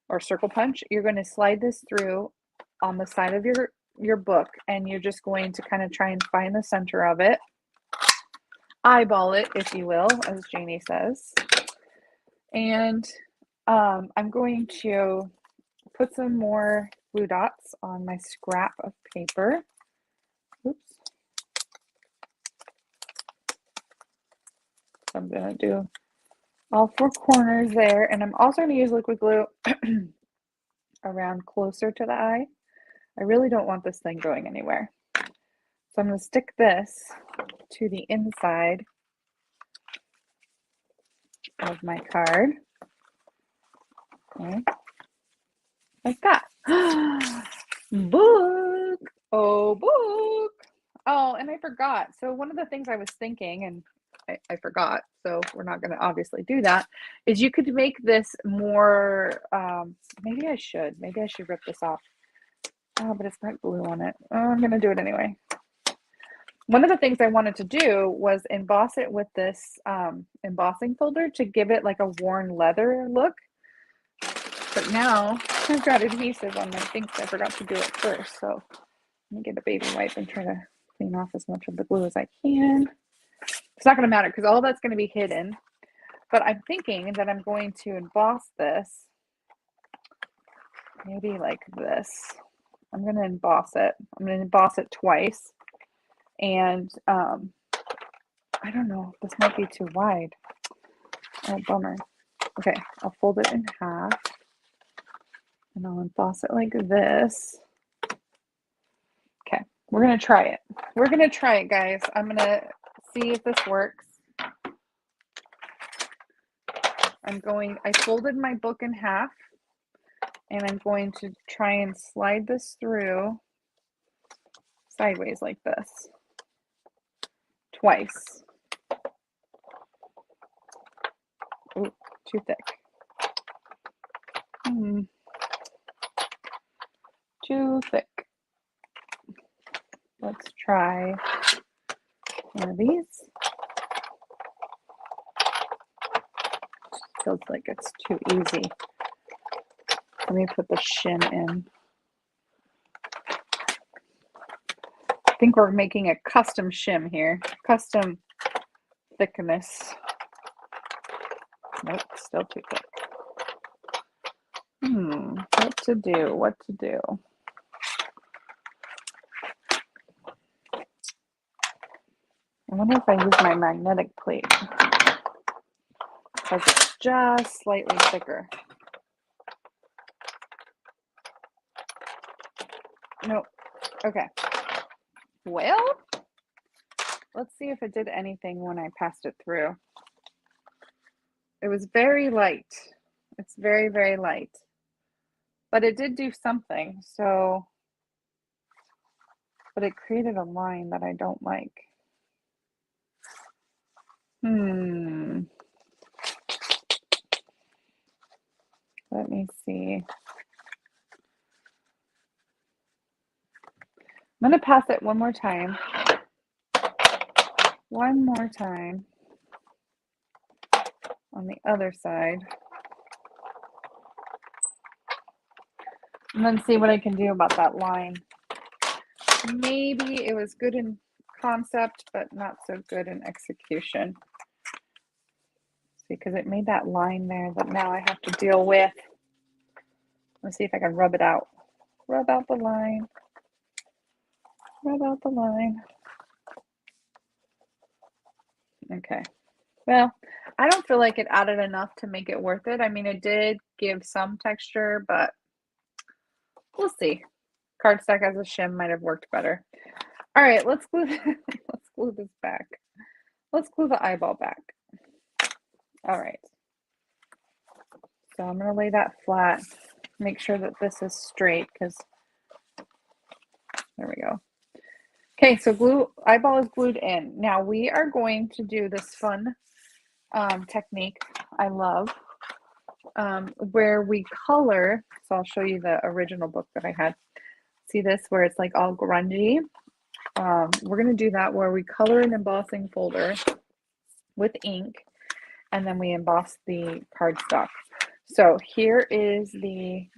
or circle punch, you're going to slide this through on the side of your book, and you're just going to kind of try and find the center of it, eyeball it, if you will, as Janie says. And I'm going to put some more glue dots on my scrap of paper. Oops. So I'm going to do all 4 corners there, and I'm also going to use liquid glue around closer to the eye. I really don't want this thing going anywhere. So I'm going to stick this to the inside of my card. Okay. Like that. Book. Oh, book. Oh, and I forgot. So one of the things I was thinking, and I forgot, so we're not going to obviously do that, is you could make this more, maybe I should rip this off. Oh, but it's got glue on it. Oh, I'm going to do it anyway. One of the things I wanted to do was emboss it with this embossing folder to give it like a worn leather look. But now I've got adhesive on my things. I forgot to do it first. So let me get a baby wipe and try to clean off as much of the glue as I can. It's not going to matter because all that's going to be hidden. But I'm thinking that I'm going to emboss this maybe like this. I'm going to emboss it. I'm going to emboss it twice. And I don't know. This might be too wide. Oh, bummer. Okay, I'll fold it in half. And I'll emboss it like this. Okay, we're going to try it. We're going to try it, guys. I'm going to see if this works. I folded my book in half, and I'm going to try and slide this through sideways like this. Twice. Ooh, too thick. Too thick. Let's try one of these. Feels like it's too easy. Let me put the shim in. I think we're making a custom shim here. Custom thickness. Nope, still too thick. What to do? I wonder if I use my magnetic plate because it's just slightly thicker. Nope. Okay. Well, let's see if it did anything when I passed it through. It was very light. It's very, very light. But it did do something, so, but it created a line that I don't like. Let me see. I'm going to pass it one more time one more time on the other side. And then see what I can do about that line. Maybe it was good in concept, but not so good in execution. See, because it made that line there that now I have to deal with. Let's see if I can rub it out. Rub out the line. Rub out the line. Okay. Well, I don't feel like it added enough to make it worth it. I mean, it did give some texture, but we'll see. Cardstock as a shim might have worked better. All right, let's glue let's glue this back. Let's glue the eyeball back. All right. So I'm going to lay that flat. Make sure that this is straight because there we go. Okay, so eyeball is glued in. Now we are going to do this fun technique I love where we color. So I'll show you the original book that I had. See this where it's like all grungy? We're going to do that where we color an embossing folder with ink and then we emboss the cardstock. So here is the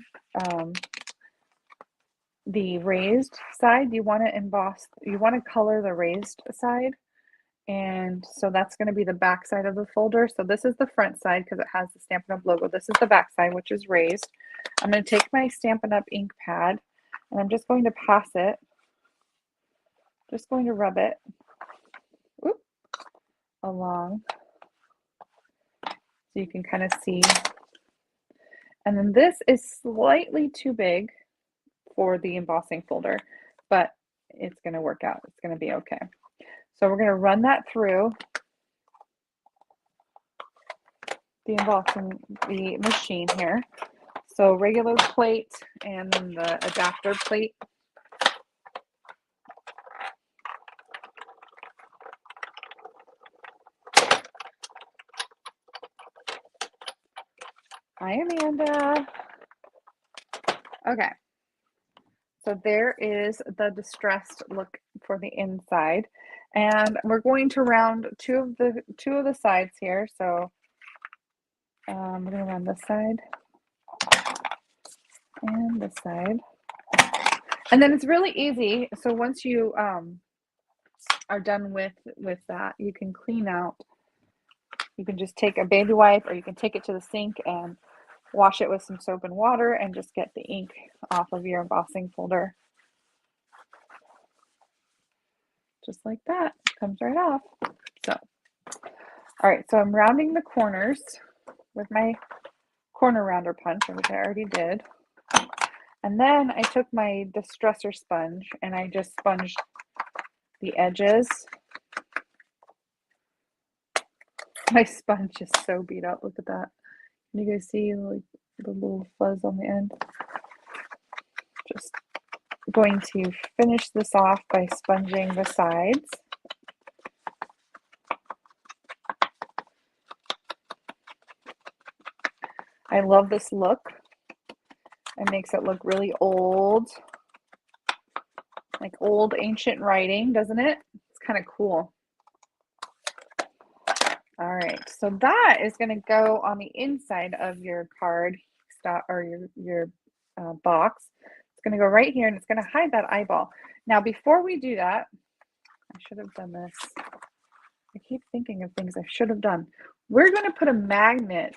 raised side. You want to emboss, you want to color the raised side. And so that's going to be the back side of the folder. So this is the front side because it has the Stampin' Up! Logo. This is the back side, which is raised. I'm going to take my Stampin' Up! Ink pad and I'm just going to pass it. Just going to rub it along so you can kind of see. And then this is slightly too big for the embossing folder, but it's going to work out. It's going to be okay. So we're going to run that through the machine here. So regular plate and then the adapter plate. Hi, Amanda. Okay. So there is the distressed look for the inside. And we're going to round two of the sides here. So we're going to round this side and this side. And then it's really easy. So once you are done with that, you can clean out. You can just take a baby wipe or you can take it to the sink and wash it with some soap and water and just get the ink off of your embossing folder. Just like that, comes right off. So, all right, so I'm rounding the corners with my corner rounder punch, which I already did. And then I took my distresser sponge and I just sponged the edges. My sponge is so beat up, look at that. Can you guys see like the little fuzz on the end? Just going to finish this off by sponging the sides. I love this look. It makes it look really old, like old ancient writing, doesn't it? It's kind of cool. All right, so that is going to go on the inside of your card stock or your box. It's going to go right here and it's going to hide that eyeball. Now, before we do that, I should have done this. I keep thinking of things I should have done. We're going to put a magnet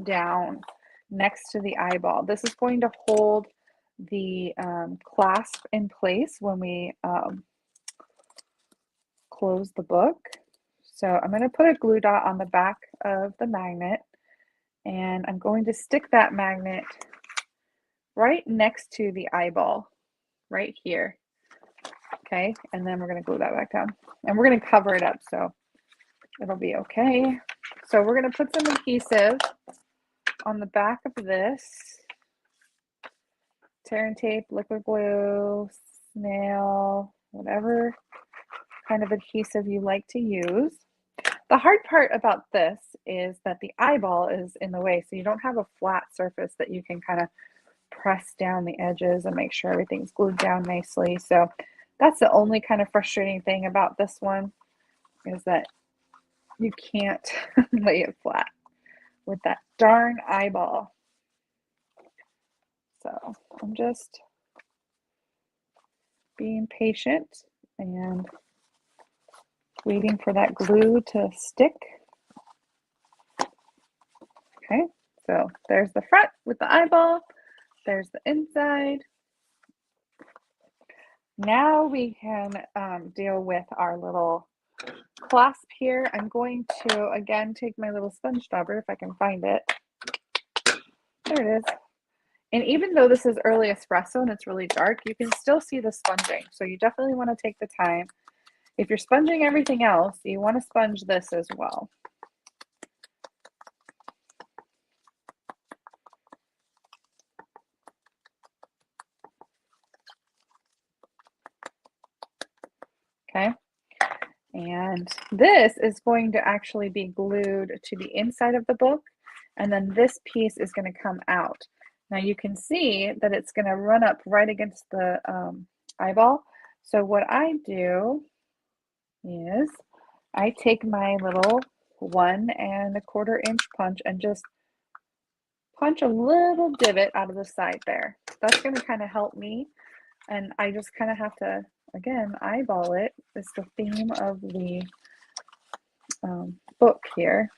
down next to the eyeball. This is going to hold the clasp in place when we close the book. So I'm going to put a glue dot on the back of the magnet and I'm going to stick that magnet right next to the eyeball, right here. Okay, and then we're going to glue that back down and we're going to cover it up so it'll be okay. So we're going to put some adhesive on the back of this. Tear and tape, liquid glue, snail, whatever kind of adhesive you like to use. The hard part about this is that the eyeball is in the way, so you don't have a flat surface that you can kind of press down the edges and make sure everything's glued down nicely. So that's the only kind of frustrating thing about this one. is that you can't lay it flat with that darn eyeball. So I'm just being patient and waiting for that glue to stick. Okay, so there's the front with the eyeball. There's the inside. Now we can deal with our little clasp here. I'm going to, again, take my little sponge dauber if I can find it. There it is. And even though this is early espresso and it's really dark, you can still see the sponging. So you definitely want to take the time. If you're sponging everything else, you want to sponge this as well. Okay. And this is going to actually be glued to the inside of the book. And then this piece is going to come out. Now you can see that it's going to run up right against the eyeball. So what I do is I take my little 1 1/4 inch punch and just punch a little divot out of the side there. That's going to kind of help me. And I just kind of have to, again, eyeball it. It's the theme of the book here.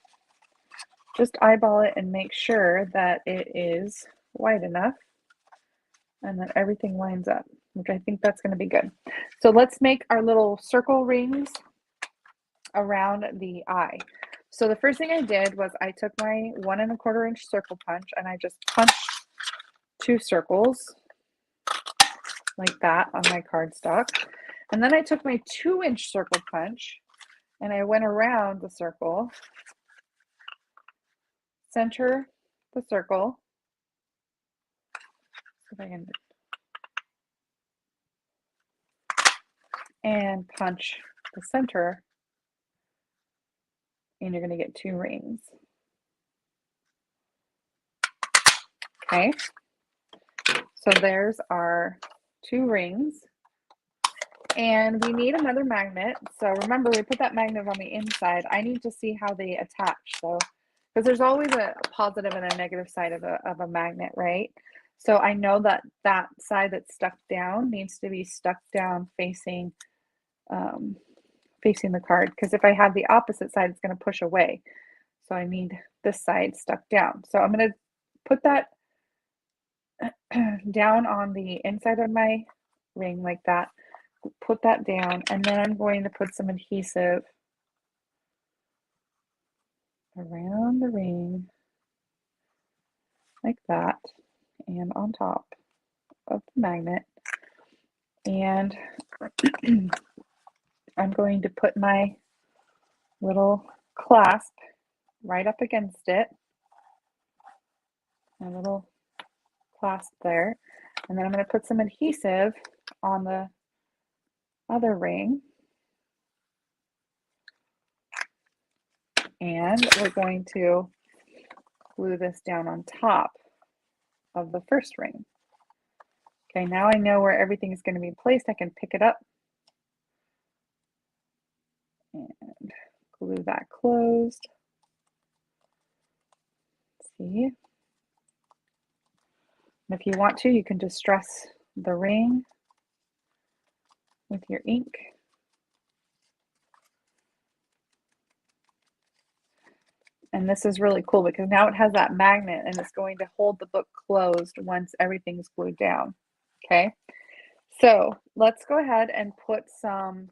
Just eyeball it and make sure that it is wide enough and that everything lines up, which I think that's going to be good. So let's make our little circle rings around the eye. So the first thing I did was I took my 1 1/4 inch circle punch and I just punched 2 circles like that on my cardstock. And then I took my 2-inch circle punch and I went around the circle, center the circle. If I can, and punch the center, and you're going to get 2 rings. Okay, so there's our 2 rings. And we need another magnet. So remember, we put that magnet on the inside. I need to see how they attach. So, because there's always a positive and a negative side of a magnet, right? So I know that that side that's stuck down needs to be stuck down facing facing the card. Because if I have the opposite side, it's going to push away. So I need this side stuck down. So I'm going to put that down on the inside of my ring like that. Put that down, and then I'm going to put some adhesive around the ring like that and on top of the magnet. And I'm going to put my little clasp right up against it, my little clasp there, and then I'm going to put some adhesive on the other ring, and we're going to glue this down on top of the first ring. Okay, now I know where everything is going to be placed. I can pick it up and glue that closed. See? And if you want to, you can distress the ring with your ink. And this is really cool because now it has that magnet and it's going to hold the book closed once everything's glued down. Okay, so let's go ahead and put some,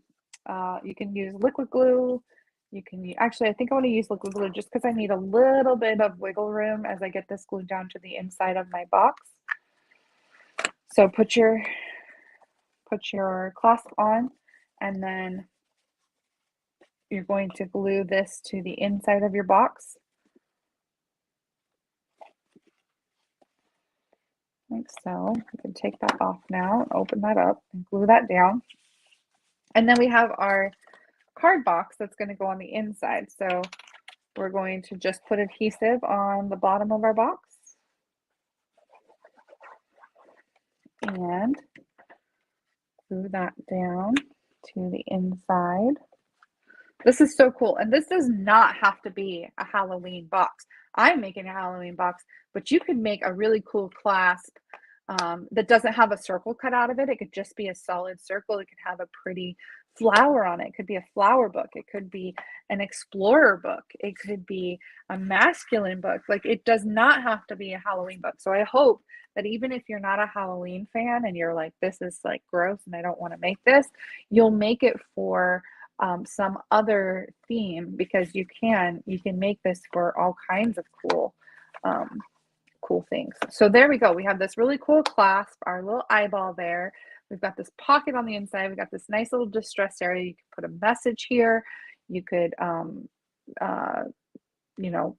you can use liquid glue. You can use, actually, I think I want to use liquid glue just because I need a little bit of wiggle room as I get this glued down to the inside of my box. So put your clasp on, and then you're going to glue this to the inside of your box. Like so. You can take that off now and open that up and glue that down. And then we have our card box that's going to go on the inside. So we're going to just put adhesive on the bottom of our box. And glue that down to the inside This is so cool. And this does not have to be a Halloween box. I'm making a Halloween box, but you could make a really cool clasp that doesn't have a circle cut out of it. It could just be a solid circle. It could have a pretty flower on it. It could be a flower book. It could be an explorer book. It could be a masculine book. Like, it does not have to be a Halloween book. So I hope that even if you're not a Halloween fan and you're like, this is like gross and I don't want to make this, you'll make it for some other theme, because you can make this for all kinds of cool things. So there we go. We have this really cool clasp, our little eyeball there. We've got this pocket on the inside. We've got this nice little distress area. You could put a message here. You could, you know,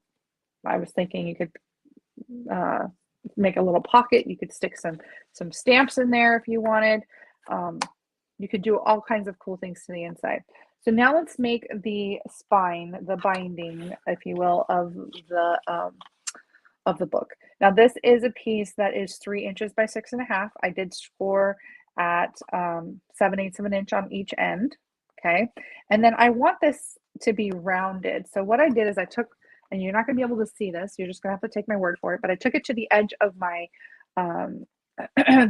I was thinking you could make a little pocket. You could stick some stamps in there if you wanted. You could do all kinds of cool things to the inside. So now let's make the spine, the binding, if you will, of the book. Now this is a piece that is 3 inches by 6.5. I did score at 7/8 of an inch on each end. Okay, and then I want this to be rounded. So what I did is I took, and you're not going to be able to see this, you're just going to have to take my word for it, but I took it to the edge of my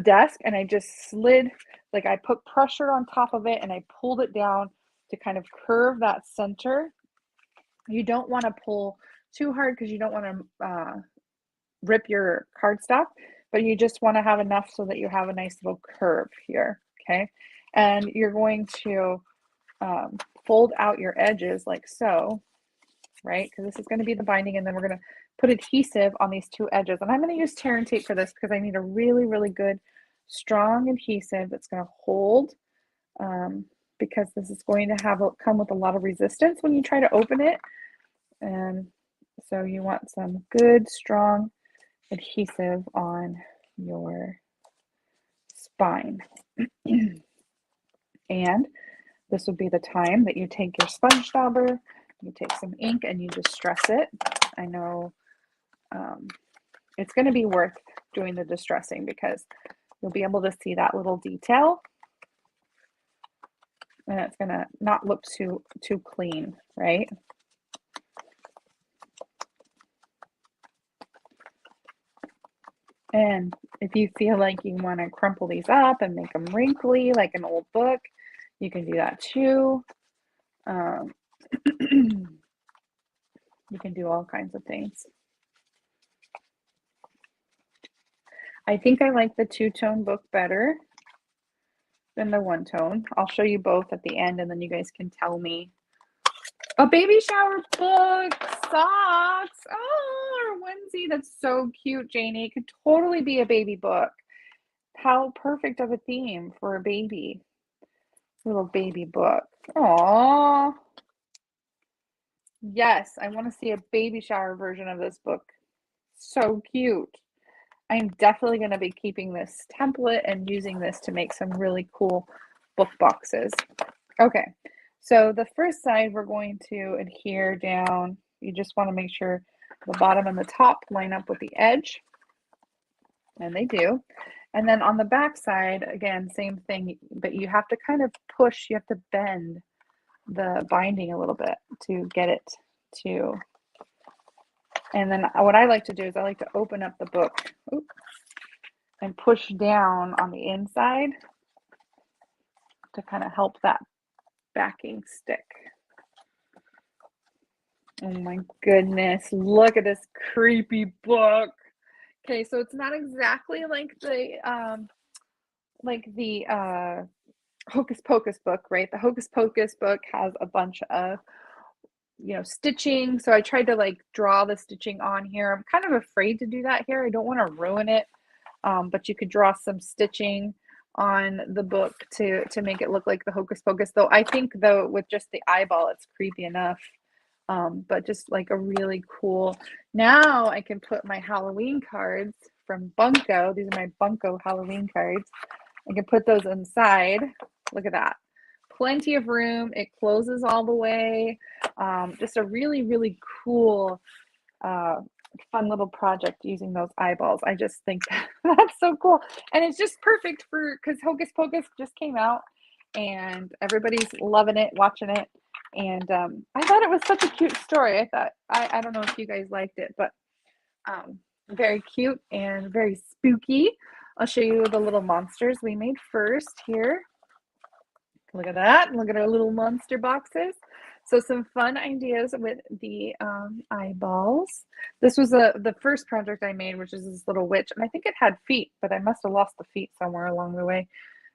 desk, and I just slid, like I put pressure on top of it and I pulled it down to kind of curve that center. You don't want to pull too hard because you don't want to rip your cardstock, but you just want to have enough so that you have a nice little curve here. Okay, and you're going to fold out your edges like so, right? Because this is going to be the binding, and then we're going to put adhesive on these 2 edges. And I'm going to use tear and tape for this because I need a really, really good, strong adhesive that's going to hold, because this is going to come with a lot of resistance when you try to open it. And so you want some good, strong adhesive on your spine. And this would be the time that you take your sponge dauber, you take some ink, and you distress it. I know it's going to be worth doing the distressing because you'll be able to see that little detail, and it's going to not look too clean, right? And if you feel like you want to crumple these up and make them wrinkly like an old book, you can do that too. You can do all kinds of things. I think I like the 2-tone book better than the 1-tone. I'll show you both at the end, and then you guys can tell me. A baby shower book, socks. Oh, or onesie. That's so cute, Janie. It could totally be a baby book. How perfect of a theme for a baby. Little baby book. Aww. Yes, I want to see a baby shower version of this book. So cute. I'm definitely going to be keeping this template and using this to make some really cool book boxes. Okay, so the first side we're going to adhere down. You just want to make sure the bottom and the top line up with the edge, and they do. And then on the back side, again, same thing, but you have to kind of push, you have to bend the binding a little bit to get it to. And then what I like to do is I like to open up the book and push down on the inside to kind of help that backing stick. Oh my goodness, look at this creepy book. Okay, so it's not exactly like the Hocus Pocus book, right? The Hocus Pocus book has a bunch of, stitching. So I tried to like draw the stitching on here. I'm kind of afraid to do that here. I don't want to ruin it. But you could draw some stitching on the book to make it look like the Hocus Pocus. Though I think with just the eyeball, it's creepy enough. But just like a really cool. Now I can put my Halloween cards from Bunko. These are my Bunko Halloween cards. I can put those inside. Look at that. Plenty of room. It closes all the way. Just a really, really cool, fun little project using those eyeballs. I just think that's so cool. And it's just perfect because Hocus Pocus just came out and everybody's loving it, watching it. And I thought it was such a cute story. I don't know if you guys liked it, but very cute and very spooky. I'll show you the little monsters we made first here. Look at that. Look at our little monster boxes. So some fun ideas with the eyeballs. This was the first project I made, which is this little witch. And I think it had feet, but I must have lost the feet somewhere along the way.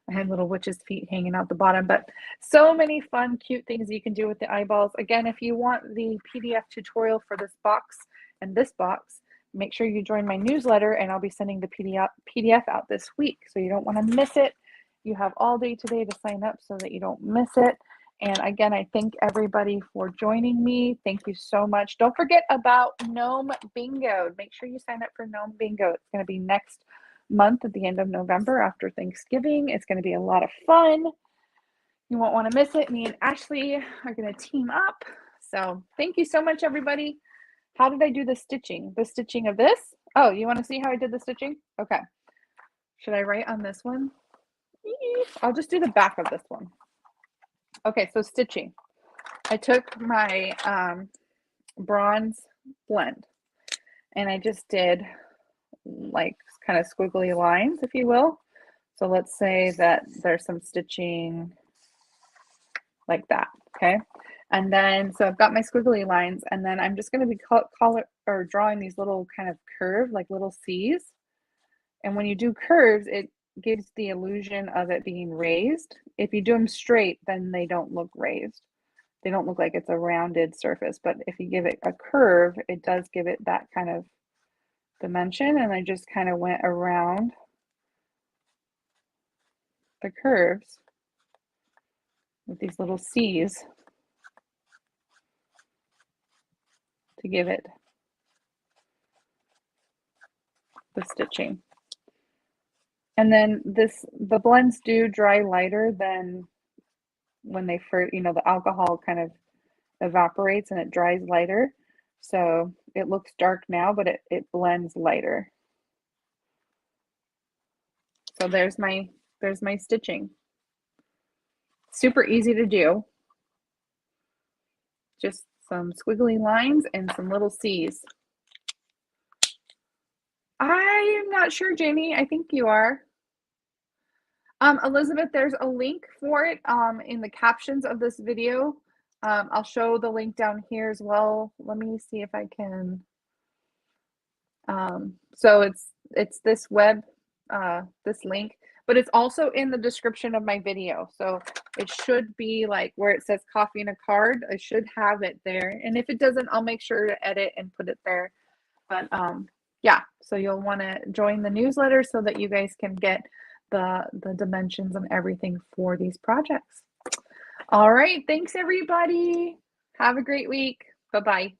I had little witch's feet hanging out the bottom, but so many fun, cute things you can do with the eyeballs. Again, if you want the PDF tutorial for this box and this box, make sure you join my newsletter, and I'll be sending the PDF out this week. So you don't want to miss it. You have all day today to sign up so that you don't miss it. And again, I thank everybody for joining me. Thank you so much. Don't forget about Gnome Bingo. Make sure you sign up for Gnome Bingo. It's going to be next month at the end of November after Thanksgiving. It's going to be a lot of fun. You won't want to miss it. Me and Ashley are going to team up. So thank you so much, everybody. How did I do the stitching? The stitching of this? Oh, you want to see how I did the stitching? Okay. Should I write on this one? I'll just do the back of this one. Okay, so stitching. I took my bronze blend and I just did like kind of squiggly lines, if you will. So let's say that there's some stitching like that, okay? And then, so I've got my squiggly lines, and then I'm just going to be drawing these little kind of curve, like little C's. And when you do curves, it gives the illusion of it being raised. If you do them straight, then they don't look raised. They don't look like it's a rounded surface, but if you give it a curve, it does give it that kind of dimension. And I just kind of went around the curves with these little C's to give it the stitching. And then the blends do dry lighter than when they first, the alcohol kind of evaporates and it dries lighter. So it looks dark now, but it blends lighter. So there's my stitching. Super easy to do. Just some squiggly lines and some little C's. I am not sure, Jamie. I think you are. Elizabeth, there's a link for it in the captions of this video. I'll show the link down here as well. Let me see if I can. So it's this this link, but it's also in the description of my video. So it should be like where it says coffee and a card. I should have it there. And if it doesn't, I'll make sure to edit and put it there. But yeah, so you'll want to join the newsletter so that you guys can get the dimensions and everything for these projects. All right, thanks everybody. Have a great week. Bye-bye.